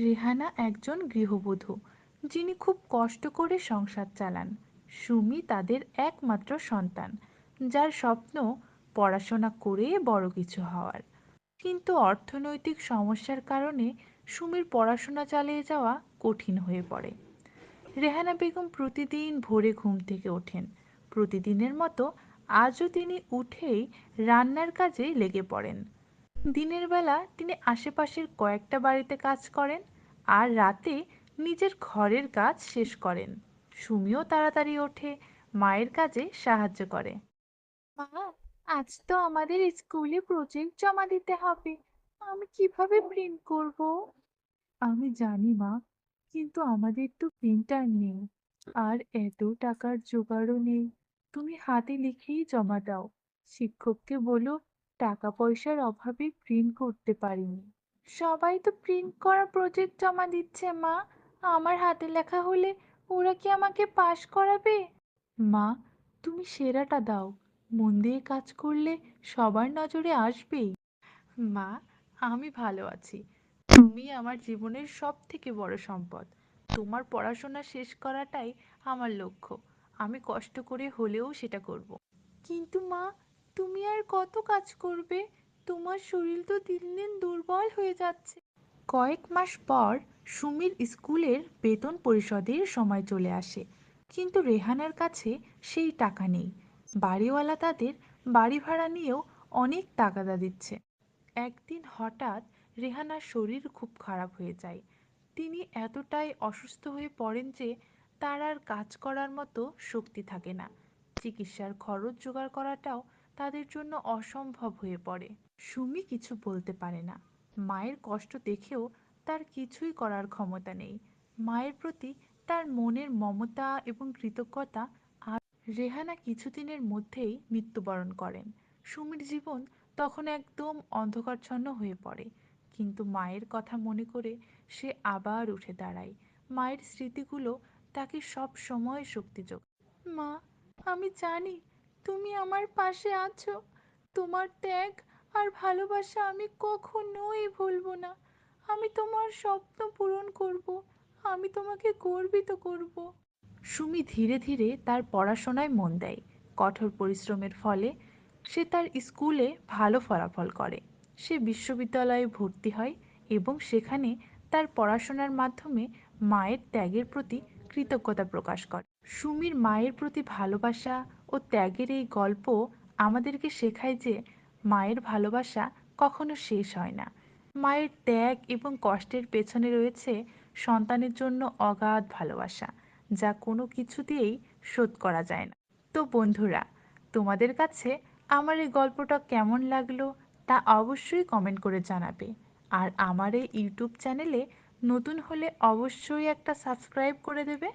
রেহানা একজন গৃহবধূ যিনি খুব কষ্ট করে সংসার চালান। সুমি তাদের একমাত্র সন্তান, যার স্বপ্ন পড়াশোনা করে বড় কিছু হওয়ার। কিন্তু অর্থনৈতিক সমস্যার কারণে সুমির পড়াশোনা চালিয়ে যাওয়া কঠিন হয়ে পড়ে। রেহানা বেগম প্রতিদিন ভোরে ঘুম থেকে ওঠেন। প্রতিদিনের মতো আজও তিনি উঠেই রান্নার কাজে লেগে পড়েন। দিনের বেলা তিনি আশেপাশের কয়েকটা বাড়িতে কাজ করেন, আর রাতে নিজের ঘরের কাজ শেষ করেন। সুমিও তাড়াতাড়ি ওঠে, মায়ের কাজে সাহায্য করে। মা, আজ তো আমাদের স্কুলে প্রজেক্ট জমা দিতে হবে। আমি কিভাবে প্রিন্ট করব? আমি জানি মা, কিন্তু আমাদের তো প্রিন্টার নেই, আর এত টাকার জোগাড়ও নেই। তুমি হাতে লিখেই জমা দাও। শিক্ষককে বলো টাকা পয়সার অভাবে প্রিন্ট করতে পারিনি। সবাই তো প্রিন্ট করা প্রজেক্ট জমা দিচ্ছে মা। আমার হাতে লেখা হলে ওরা কি আমাকে পাশ করাবে? মা, তুমি সেরাটা দাও। মন দিয়ে কাজ করলে সবার নজরে আসবেই। মা, আমি ভালো আছি। তুমি আমার জীবনের সবথেকে বড় সম্পদ। তোমার পড়াশোনা শেষ করাটাই আমার লক্ষ্য। আমি কষ্ট করে হলেও সেটা করব। কিন্তু মা, তুমি আর কত কাজ করবে? তোমার শরীর তো দিন দিন দুর্বল হয়ে যাচ্ছে। কয়েক মাস পর সুমির স্কুলের বেতন পরিশোধের সময় চলে আসে। কিন্তু রেহানার কাছে সেই টাকা নেই। বাড়িওয়ালা তাদের বাড়ি ভাড়া নিয়েও অনেক তাগাদা দিচ্ছে। একদিন হঠাৎ রেহানার শরীর খুব খারাপ হয়ে যায়। তিনি এতটাই অসুস্থ হয়ে পড়েন যে তার আর কাজ করার মতো শক্তি থাকে না। চিকিৎসার খরচ জোগাড় করাটাও তাদের জন্য অসম্ভব হয়ে পড়ে। সুমি কিছু বলতে পারে না। মায়ের কষ্ট দেখেও তার কিছুই করার ক্ষমতা নেই। মায়ের প্রতি তার মনের মমতা এবং কৃতজ্ঞতা। রেহানা কিছুদিনের মধ্যেই মৃত্যুবরণ করেন। সুমির জীবন তখন একদম অন্ধকারচ্ছন্ন হয়ে পড়ে। কিন্তু মায়ের কথা মনে করে সে আবার উঠে দাঁড়ায়। মায়ের স্মৃতিগুলো তাকে সব সময় শক্তি যোগায়। মা, আমি জানি তুমি আমার পাশে আছো। তোমার ত্যাগ আর ভালোবাসা আমি কখনোই ভুলবো না। আমি তোমার স্বপ্ন পূরণ করব। আমি তোমাকে গর্বিত করব। সুমি ধীরে ধীরে তার পড়াশোনায় মন দেয়। কঠোর পরিশ্রমের ফলে সে তার স্কুলে ভালো ফলাফল করে। সে বিশ্ববিদ্যালয়ে ভর্তি হয় এবং সেখানে তার পড়াশোনার মাধ্যমে মায়ের ত্যাগের প্রতি কৃতজ্ঞতা প্রকাশ করে। সুমির মায়ের প্রতি ভালোবাসা ও ত্যাগের এই গল্প আমাদেরকে শেখায় যে মায়ের ভালোবাসা কখনো শেষ হয় না। মায়ের ত্যাগ এবং কষ্টের পেছনে রয়েছে সন্তানের জন্য অগাধ ভালোবাসা, যা কোনো কিছু দিয়েই শোধ করা যায় না। তো বন্ধুরা, তোমাদের কাছে আমার এই গল্পটা কেমন লাগলো তা অবশ্যই কমেন্ট করে জানাবে। আর আমার এই ইউটিউব চ্যানেলে নতুন হলে অবশ্যই একটা সাবস্ক্রাইব করে দেবে।